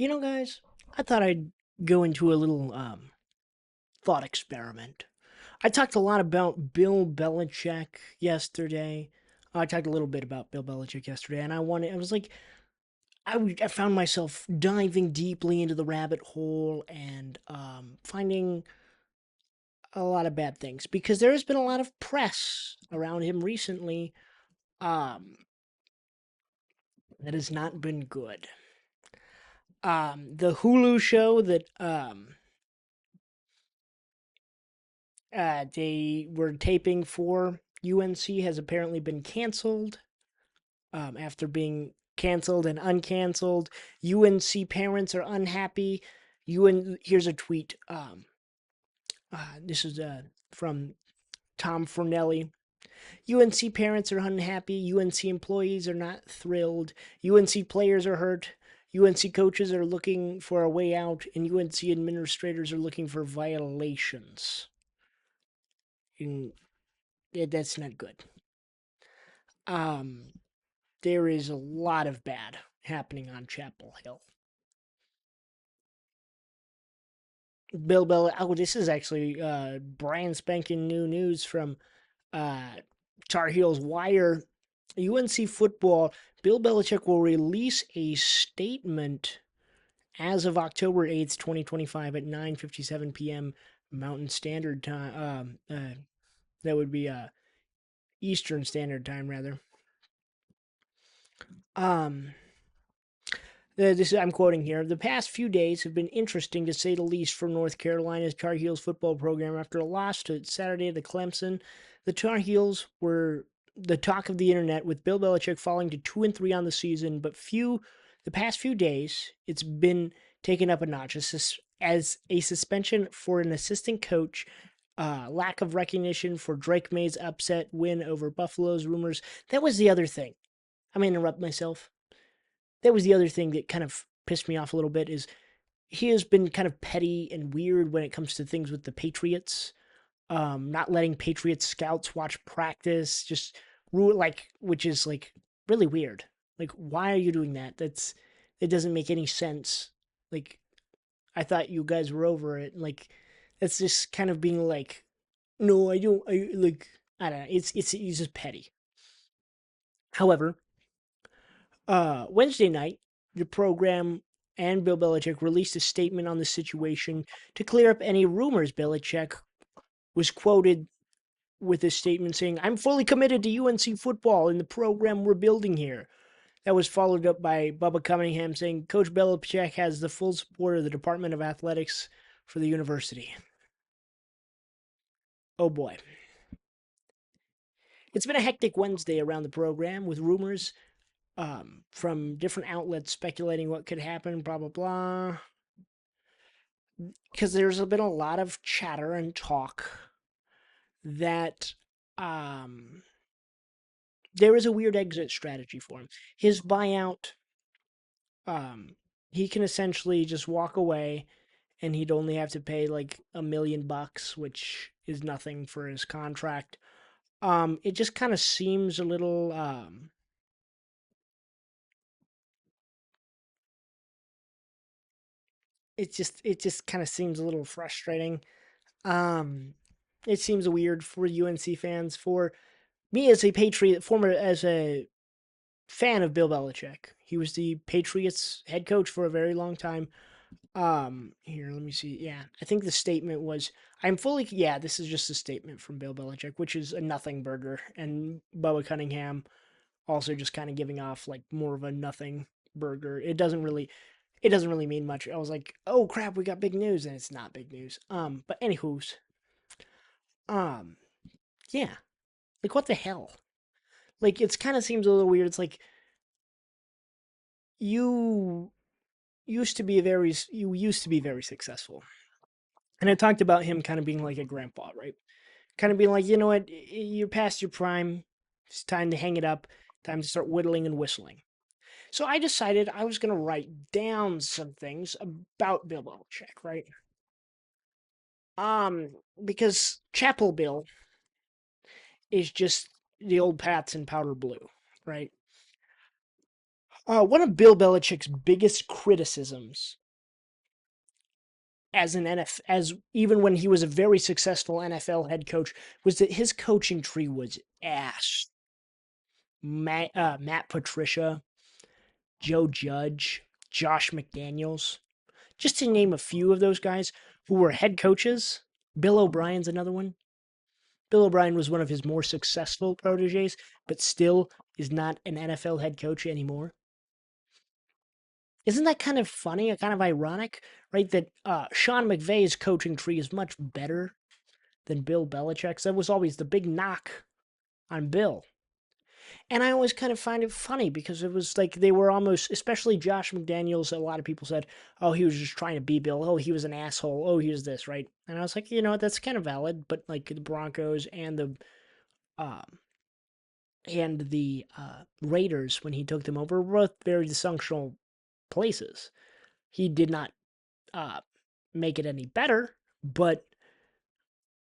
Guys, I thought I'd go into a little thought experiment. I talked a lot about Bill Belichick yesterday. I talked a little bit about Bill Belichick yesterday, and I was like, I found myself diving deeply into the rabbit hole and finding a lot of bad things because there has been a lot of press around him recently um, that has not been good. The Hulu show that they were taping for UNC has apparently been canceled after being canceled and uncanceled. UNC parents are unhappy. Here's a tweet. This is from Tom Fornelli. UNC parents are unhappy. UNC employees are not thrilled. UNC players are hurt. UNC coaches are looking for a way out, and UNC administrators are looking for violations. And that's not good. Um, there is a lot of bad happening on Chapel Hill. Oh, this is actually brand spanking new news from uh, Tar Heels Wire. UNC football. Bill Belichick will release a statement as of October 8th, 2025 at 9:57 p.m. Mountain Standard Time. That would be Eastern Standard Time, rather. Um, I'm quoting here. The past few days have been interesting to say the least for North Carolina's Tar Heels football program. After a loss to Saturday to Clemson, the Tar Heels were the talk of the internet, with Bill Belichick falling to 2-3 on the season. But the past few days, it's been taken up a notch as a suspension for an assistant coach. Lack of recognition for Drake May's upset win over Buffalo's rumors. That was the other thing. I'm gonna interrupt myself. That was the other thing that kind of pissed me off a little bit is he has been kind of petty and weird when it comes to things with the Patriots. Not letting Patriots scouts watch practice, just rule which is like really weird. Like, why are you doing that? It doesn't make any sense. Like, I thought you guys were over it. Like, that's just kind of being like, no, I don't. I don't know. It's just petty. However, Wednesday night, the program and Bill Belichick released a statement on the situation to clear up any rumors. Belichick was quoted with a statement saying, "I'm fully committed to UNC football and the program we're building here." That was followed up by Bubba Cunningham saying, "Coach Belichick has the full support of the Department of Athletics for the university." Oh boy. It's been a hectic Wednesday around the program with rumors from different outlets speculating what could happen, blah, blah, blah. Because there's been a lot of chatter and talk that um, there is a weird exit strategy for him. His buyout, um, he can essentially just walk away and he'd only have to pay like $1 million, which is nothing for his contract. It just kind of seems a little. It just kind of seems a little frustrating. Um, it seems weird for UNC fans. For me as a Patriot, former as a fan of Bill Belichick. He was the Patriots head coach for a very long time. Here, let me see. Yeah, I think the statement was, "I'm fully." Yeah, this is just a statement from Bill Belichick, which is a nothing burger, and Bubba Cunningham also just kind of giving off like more of a nothing burger. It doesn't really mean much. I was like, "Oh crap, we got big news," and it's not big news. But anywho's, um, yeah, like what the hell? Like it's kind of seems a little weird. It's like you you used to be very successful. And I talked about him kind of being like a grandpa, right? Kind of being like, you know what, you're past your prime. It's time to hang it up. Time to start whittling and whistling. So I decided I was going to write down some things about Bill Belichick, right? Because Chapel Bill is just the old Pats in powder blue, right? One of Bill Belichick's biggest criticisms as an as even when he was a very successful NFL head coach was that his coaching tree was ass. Matt Patricia, Joe Judge, Josh McDaniels, just to name a few of those guys who were head coaches. Bill O'Brien's another one. Bill O'Brien was one of his more successful proteges, but still is not an NFL head coach anymore. Isn't that kind of funny, kind of ironic, right? That Sean McVay's coaching tree is much better than Bill Belichick's. That was always the big knock on Bill. And I always kind of find it funny because it was like they were almost, especially Josh McDaniels, a lot of people said, oh, he was just trying to be Bill. Oh, he was an asshole. Oh, he was this, right? And I was like, that's kind of valid. But like the Broncos um, and the Raiders, when he took them over, were both very dysfunctional places. He did not uh, make it any better, but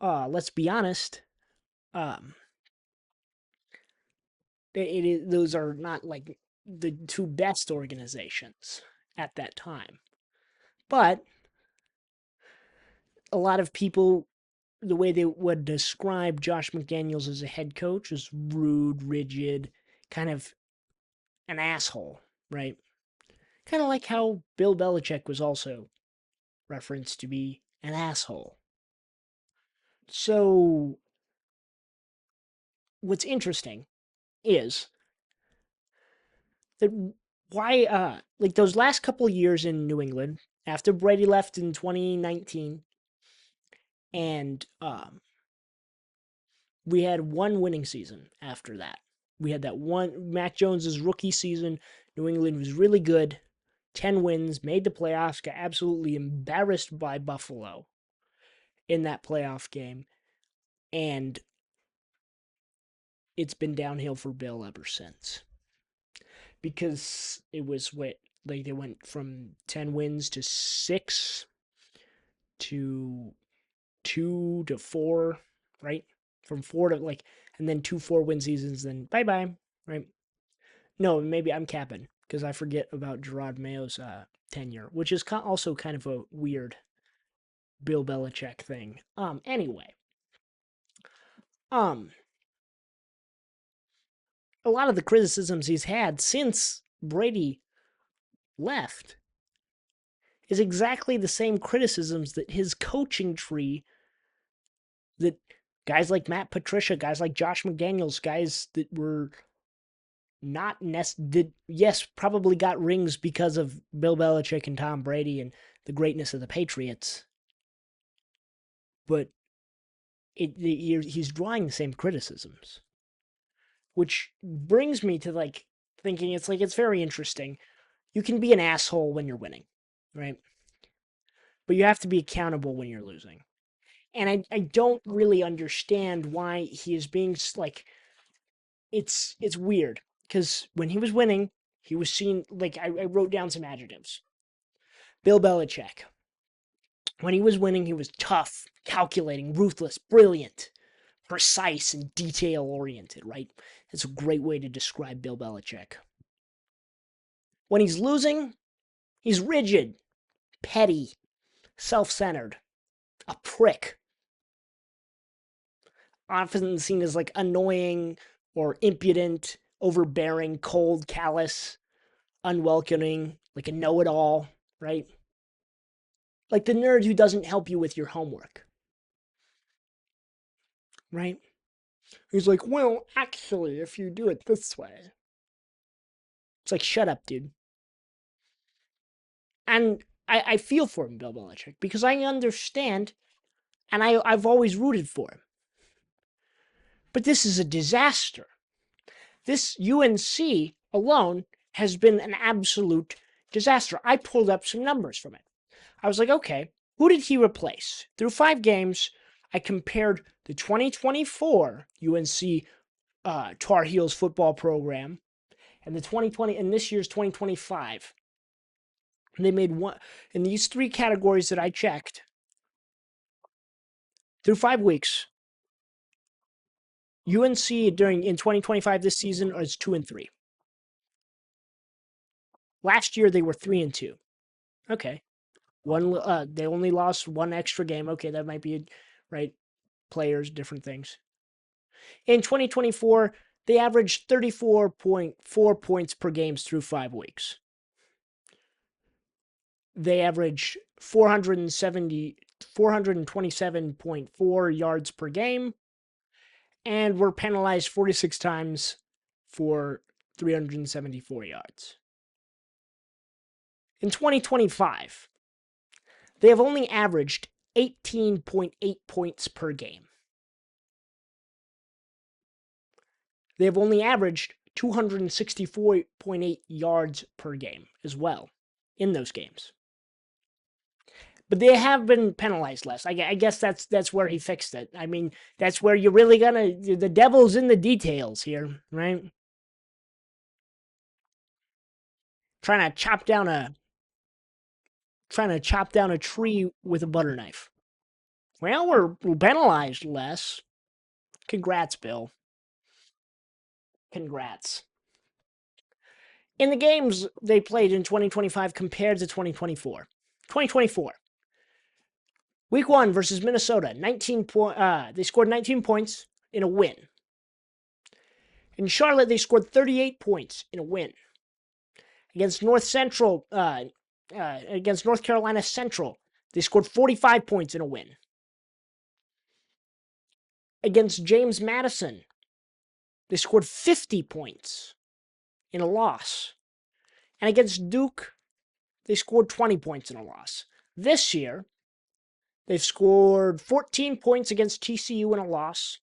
let's be honest, um, those are not like the two best organizations at that time. But a lot of people, the way they would describe Josh McDaniels as a head coach is rude, rigid, kind of an asshole, right? Kind of like how Bill Belichick was also referenced to be an asshole. So, what's interesting is that why, like those last couple of years in New England, after Brady left in 2019, and we had one winning season after that. We had that one Mac Jones's rookie season. New England was really good. 10 wins, made the playoffs, got absolutely embarrassed by Buffalo in that playoff game. And it's been downhill for Bill ever since. Because it was what, like they went from 10 wins to 6 to 2 to 4, right? From 4 to like, and then 2 4-win seasons, then bye bye, right? No, maybe I'm capping because I forget about Gerard Mayo's tenure, which is also kind of a weird Bill Belichick thing. Anyway, um, a lot of the criticisms he's had since Brady left is exactly the same criticisms that his coaching tree, that guys like Matt Patricia, guys like Josh McDaniels, guys that were not did yes probably got rings because of Bill Belichick and Tom Brady and the greatness of the Patriots, but he's drawing the same criticisms, which brings me to like thinking it's like it's very interesting. You can be an asshole when you're winning, right? But you have to be accountable when you're losing. And I don't really understand why he is being like it's weird because when he was winning, he was seen like I wrote down some adjectives. Bill Belichick. When he was winning, he was tough, calculating, ruthless, brilliant, precise, and detail oriented, right? That's a great way to describe Bill Belichick. When he's losing, he's rigid, petty, self centered, a prick, often seen as like annoying or impudent, overbearing, cold, callous, unwelcoming, like a know it all, right? Like the nerd who doesn't help you with your homework, right? He's like, well, actually, if you do it this way, it's like, shut up, dude. And I feel for him, Bill Belichick, because I understand and I've always rooted for him. But this is a disaster. This UNC alone has been an absolute disaster. I pulled up some numbers from it. I was like, okay, who did he replace? Through 5 games, I compared the 2024 UNC Tar Heels football program and the 2020 and this year's 2025. And they made one in these 3 categories that I checked through 5 weeks. UNC during in 2025 this season is 2-3. Last year they were 3-2. Okay. They only lost one extra game. Okay, that might be right. Players, different things. In 2024, they averaged 34.4 points per game through 5 weeks. They averaged 427.4 yards per game and were penalized 46 times for 374 yards. In 2025, they have only averaged 18.8 points per game. They have only averaged 264.8 yards per game as well in those games. But they have been penalized less. I guess that's where he fixed it. I mean, that's where you're really the devil's in the details here, right? Trying to chop down a tree with a butter knife. Well, we're penalized less. Congrats, Bill. Congrats. In the games they played in 2025 compared to 2024. 2024. Week 1 versus Minnesota, they scored 19 points in a win. In Charlotte, they scored 38 points in a win. Against against North Carolina Central, they scored 45 points in a win. Against James Madison, they scored 50 points in a loss. And against Duke, they scored 20 points in a loss. This year, they've scored 14 points against TCU in a loss.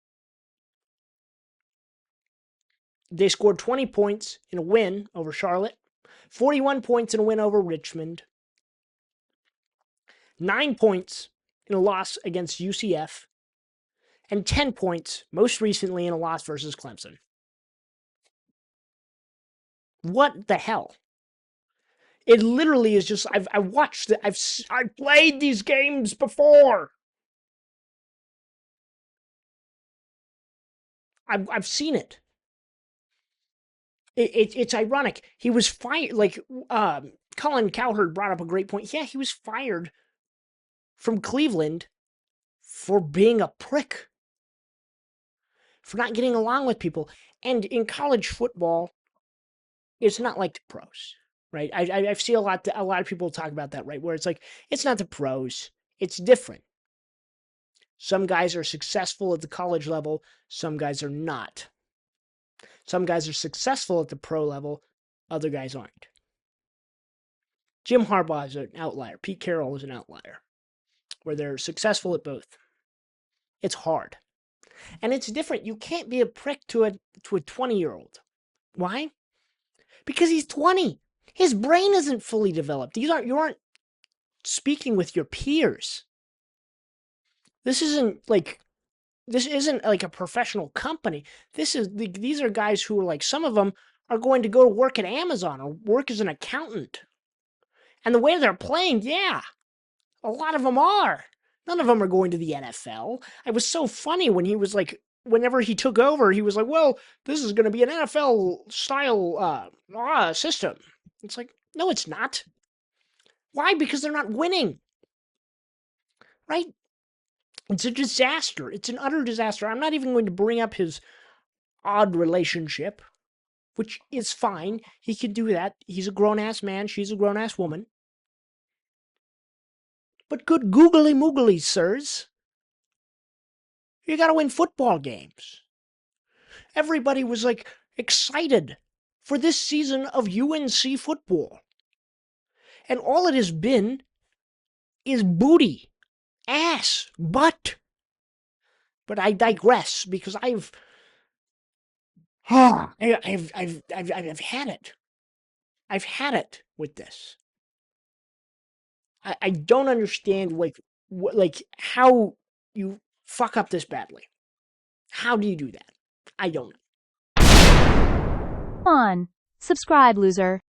They scored 20 points in a win over Charlotte, 41 points in a win over Richmond, 9 points in a loss against UCF, and 10 points, most recently, in a loss versus Clemson. What the hell? It literally is just, I watched it, I've played these games before. I've seen it. It's ironic. He was fired, Colin Cowherd brought up a great point. Yeah, he was fired from Cleveland for being a prick, for not getting along with people. And in college football, it's not like the pros, right? I see a lot of people talk about that, right? Where it's like, it's not the pros, it's different. Some guys are successful at the college level, some guys are not. Some guys are successful at the pro level, other guys aren't. Jim Harbaugh is an outlier. Pete Carroll is an outlier, where they're successful at both. It's hard. And it's different. You can't be a prick to a 20-year-old. Why? Because he's 20. His brain isn't fully developed. You aren't speaking with your peers. This isn't like a professional company. These are guys who are like, some of them are going to go to work at Amazon or work as an accountant. And the way they're playing, yeah, a lot of them are. None of them are going to the NFL. It was so funny when he was like, whenever he took over, he was like, well, this is going to be an NFL style system. It's like, no, it's not. Why? Because they're not winning. Right? It's a disaster. It's an utter disaster. I'm not even going to bring up his odd relationship, which is fine. He can do that. He's a grown-ass man. She's a grown-ass woman. But good googly moogly, sirs. You gotta win football games. Everybody was like excited for this season of UNC football. And all it has been is booty, ass, butt. But I digress because I've had it. I've had it with this. I don't understand how you fuck up this badly. How do you do that? I don't know. Come on, subscribe, loser.